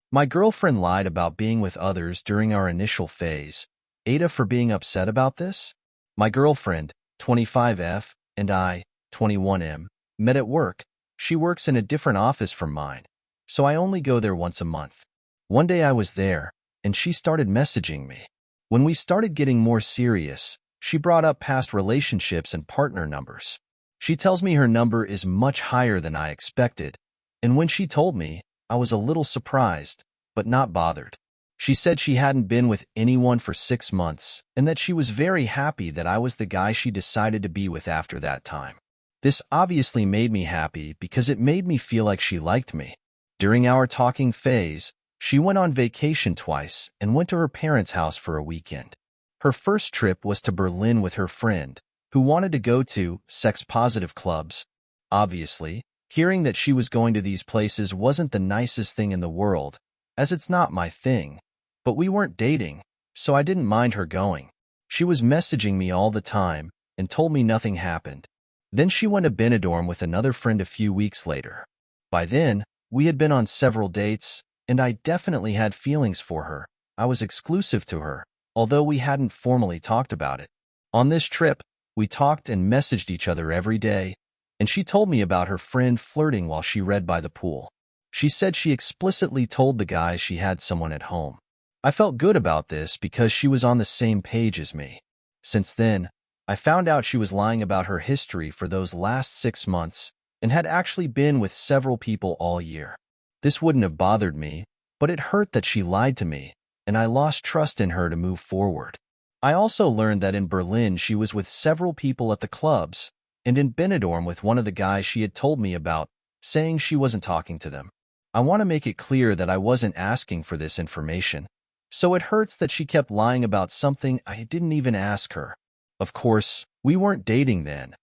My girlfriend lied about being with others during our initial phase. AITAH for being upset about this? My girlfriend, 25F, and I, 21M, met at work. She works in a different office from mine, so I only go there once a month. One day I was there, and she started messaging me. When we started getting more serious, she brought up past relationships and partner numbers. She tells me her number is much higher than I expected, and when she told me, I was a little surprised, but not bothered. She said she hadn't been with anyone for 6 months, and that she was very happy that I was the guy she decided to be with after that time. This obviously made me happy because it made me feel like she liked me. During our talking phase, she went on vacation twice and went to her parents' house for a weekend. Her first trip was to Berlin with her friend, who wanted to go to sex-positive clubs. Obviously, hearing that she was going to these places wasn't the nicest thing in the world, as it's not my thing. But we weren't dating, so I didn't mind her going. She was messaging me all the time and told me nothing happened. Then she went to Benidorm with another friend a few weeks later. By then, we had been on several dates, and I definitely had feelings for her. I was exclusive to her, although we hadn't formally talked about it. On this trip, we talked and messaged each other every day, and she told me about her friend flirting while she read by the pool. She said she explicitly told the guys she had someone at home. I felt good about this because she was on the same page as me. Since then, I found out she was lying about her history for those last 6 months and had actually been with several people all year. This wouldn't have bothered me, but it hurt that she lied to me, and I lost trust in her to move forward. I also learned that in Berlin she was with several people at the clubs, and in Benidorm with one of the guys she had told me about, saying she wasn't talking to them. I want to make it clear that I wasn't asking for this information, so it hurts that she kept lying about something I didn't even ask her. Of course, we weren't dating then,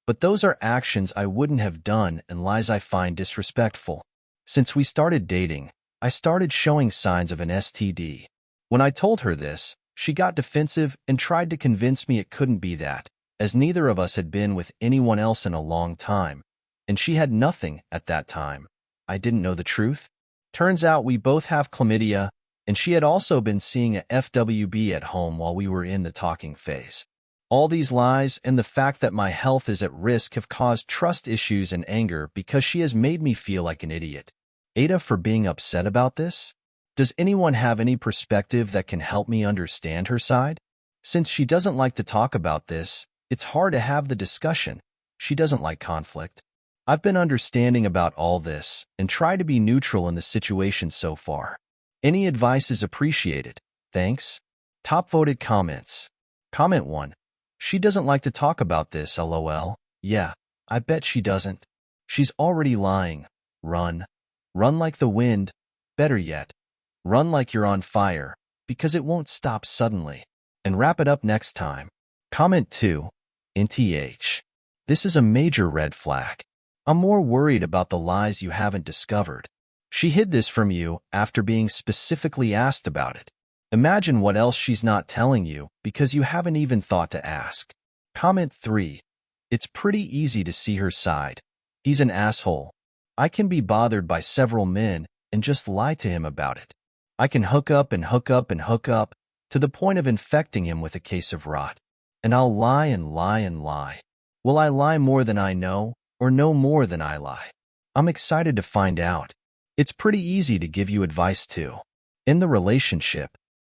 but those are actions I wouldn't have done and lies I find disrespectful. Since we started dating, I started showing signs of an STD. When I told her this, she got defensive and tried to convince me it couldn't be that, as neither of us had been with anyone else in a long time, and she had nothing at that time. I didn't know the truth. Turns out we both have chlamydia, and she had also been seeing a FWB at home while we were in the talking phase. All these lies and the fact that my health is at risk have caused trust issues and anger because she has made me feel like an idiot. AITAH for being upset about this? Does anyone have any perspective that can help me understand her side? Since she doesn't like to talk about this, it's hard to have the discussion. She doesn't like conflict. I've been understanding about all this and try to be neutral in the situation so far. Any advice is appreciated. Thanks. Top voted comments. Comment 1. She doesn't like to talk about this, lol. Yeah, I bet she doesn't. She's already lying. Run. Run like the wind. Better yet, run like you're on fire, because it won't stop suddenly. And wrap it up next time. Comment 2. NTH. This is a major red flag. I'm more worried about the lies you haven't discovered. She hid this from you after being specifically asked about it. Imagine what else she's not telling you because you haven't even thought to ask. Comment 3. It's pretty easy to see her side. He's an asshole. I can be bothered by several men and just lie to him about it. I can hook up and hook up and hook up to the point of infecting him with a case of rot. And I'll lie and lie and lie. Will I lie more than I know or know more than I lie? I'm excited to find out. It's pretty easy to give you advice too. In the relationship,